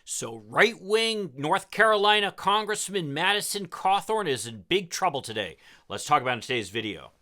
So right-wing North Carolina Congressman Madison Cawthorn is in big trouble today. Let's talk about it in today's video.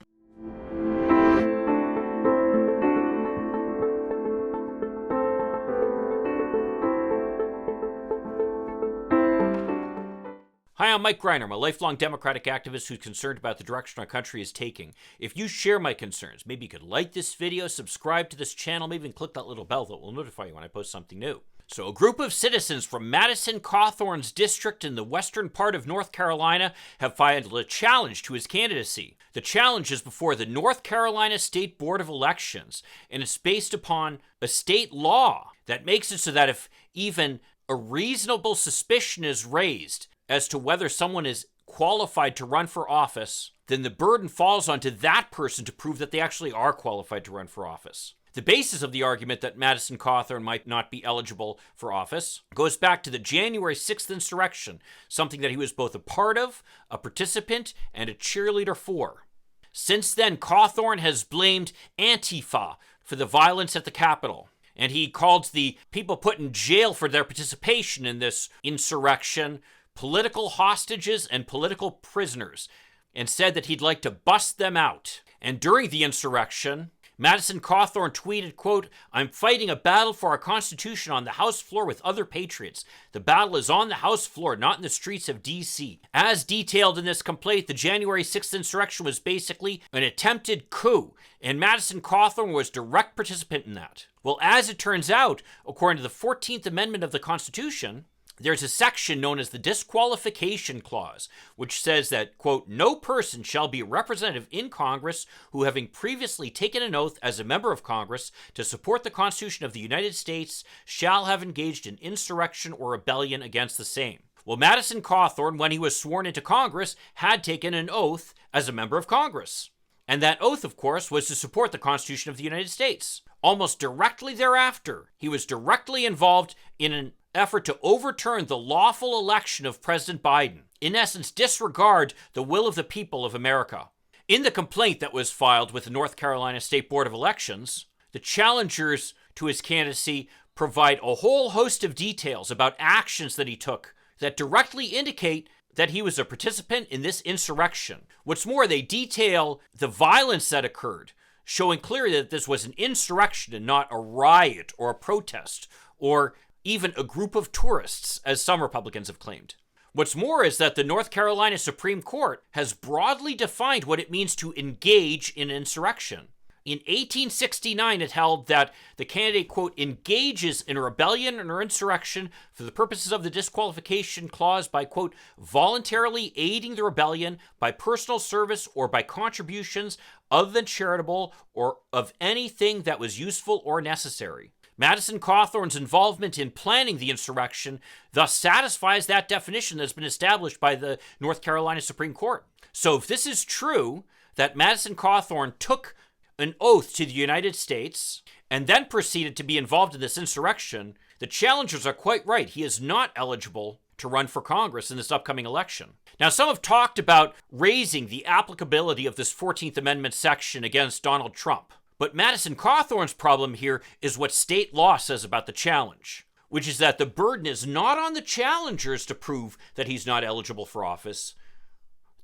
Hi, I'm Mike Greiner. I'm a lifelong Democratic activist who's concerned about the direction our country is taking. If you share my concerns, maybe you could like this video, subscribe to this channel, maybe even click that little bell that will notify you when I post something new. So a group of citizens from Madison Cawthorn's district in the western part of North Carolina have filed a challenge to his candidacy. The challenge is before the North Carolina State Board of Elections, and it's based upon a state law that makes it so that if even a reasonable suspicion is raised as to whether someone is qualified to run for office, then the burden falls onto that person to prove that they actually are qualified to run for office. The basis of the argument that Madison Cawthorn might not be eligible for office goes back to the January 6th insurrection, something that he was both a part of, a participant, and a cheerleader for. Since then, Cawthorn has blamed Antifa for the violence at the Capitol, and he called the people put in jail for their participation in this insurrection political hostages and political prisoners, and said that he'd like to bust them out. And during the insurrection, Madison Cawthorn tweeted, quote, "I'm fighting a battle for our Constitution on the House floor with other patriots. The battle is on the House floor, not in the streets of D.C. As detailed in this complaint, the January 6th insurrection was basically an attempted coup, and Madison Cawthorn was direct participant in that. Well, as it turns out, according to the 14th Amendment of the Constitution, there's a section known as the disqualification clause, which says that, quote, "No person shall be a representative in Congress who, having previously taken an oath as a member of Congress to support the Constitution of the United States, shall have engaged in insurrection or rebellion against the same." Well, Madison Cawthorn, when he was sworn into Congress, had taken an oath as a member of Congress. And that oath, of course, was to support the Constitution of the United States. Almost directly thereafter, he was directly involved in an effort to overturn the lawful election of President Biden, in essence disregard the will of the people of America. In the complaint that was filed with the North Carolina State Board of Elections, the challengers to his candidacy provide a whole host of details about actions that he took that directly indicate that he was a participant in this insurrection. What's more, they detail the violence that occurred, showing clearly that this was an insurrection and not a riot or a protest or even a group of tourists, as some Republicans have claimed. What's more is that the North Carolina Supreme Court has broadly defined what it means to engage in insurrection. In 1869, it held that the candidate, quote, "engages in a rebellion or insurrection for the purposes of the disqualification clause by, quote, voluntarily aiding the rebellion by personal service or by contributions other than charitable or of anything that was useful or necessary." Madison Cawthorn's involvement in planning the insurrection thus satisfies that definition that's been established by the North Carolina Supreme Court. So if this is true, that Madison Cawthorn took an oath to the United States and then proceeded to be involved in this insurrection, the challengers are quite right. He is not eligible to run for Congress in this upcoming election. Now, some have talked about raising the applicability of this 14th Amendment section against Donald Trump. But Madison Cawthorn's problem here is what state law says about the challenge, which is that the burden is not on the challengers to prove that he's not eligible for office.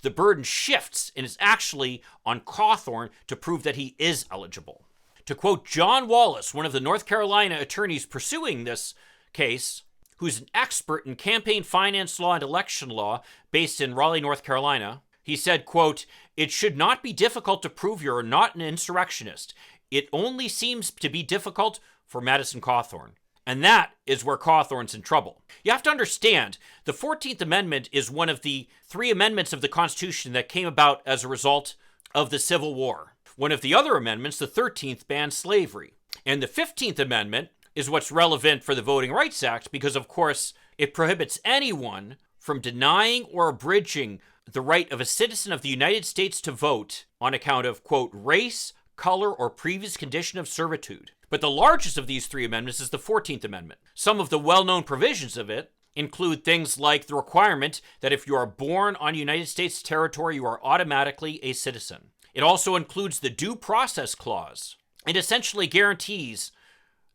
The burden shifts and is actually on Cawthorn to prove that he is eligible. To quote John Wallace, one of the North Carolina attorneys pursuing this case, who's an expert in campaign finance law and election law based in Raleigh, North Carolina, he said, quote, "It should not be difficult to prove you're not an insurrectionist. It only seems to be difficult for Madison Cawthorn." And that is where Cawthorn's in trouble. You have to understand, the 14th Amendment is one of the 3 amendments of the Constitution that came about as a result of the Civil War. One of the other amendments, the 13th, banned slavery. And the 15th Amendment is what's relevant for the Voting Rights Act because, of course, it prohibits anyone from denying or abridging the right of a citizen of the United States to vote on account of, quote, race, color, or previous condition of servitude. But the largest of these 3 amendments is the 14th Amendment. Some of the well-known provisions of it include things like the requirement that if you are born on United States territory, you are automatically a citizen. It also includes the Due Process Clause. It essentially guarantees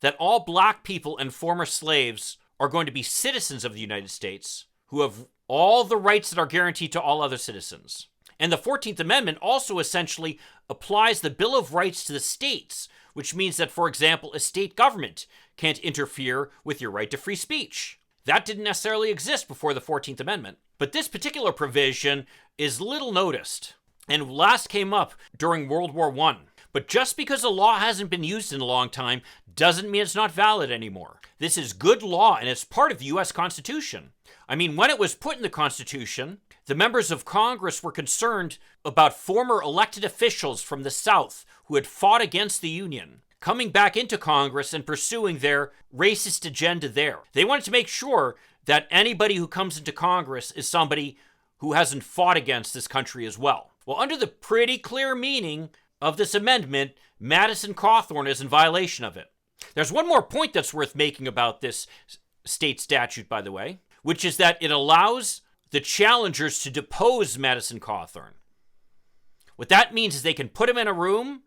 that all black people and former slaves are going to be citizens of the United States who have all the rights that are guaranteed to all other citizens. And the 14th Amendment also essentially applies the Bill of Rights to the states, which means that, for example, a state government can't interfere with your right to free speech. That didn't necessarily exist before the 14th Amendment. But this particular provision is little noticed and last came up during World War I. But just because a law hasn't been used in a long time doesn't mean it's not valid anymore. This is good law and it's part of the U.S. Constitution. I mean, when it was put in the Constitution, the members of Congress were concerned about former elected officials from the South who had fought against the Union coming back into Congress and pursuing their racist agenda there. They wanted to make sure that anybody who comes into Congress is somebody who hasn't fought against this country as well. Well, under the pretty clear meaning of this amendment, Madison Cawthorn is in violation of it. There's one more point that's worth making about this state statute, by the way, which is that it allows the challengers to depose Madison Cawthorn. What that means is they can put him in a room,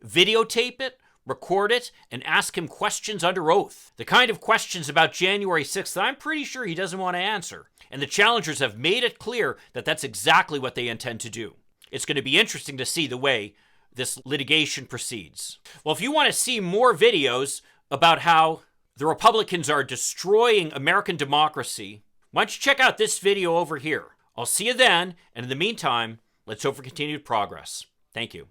videotape it, record it, and ask him questions under oath. The kind of questions about January 6th that I'm pretty sure he doesn't want to answer. And the challengers have made it clear that that's exactly what they intend to do. It's going to be interesting to see the way this litigation proceeds. Well, if you want to see more videos about how the Republicans are destroying American democracy, why don't you check out this video over here? I'll see you then, and in the meantime, let's hope for continued progress. Thank you.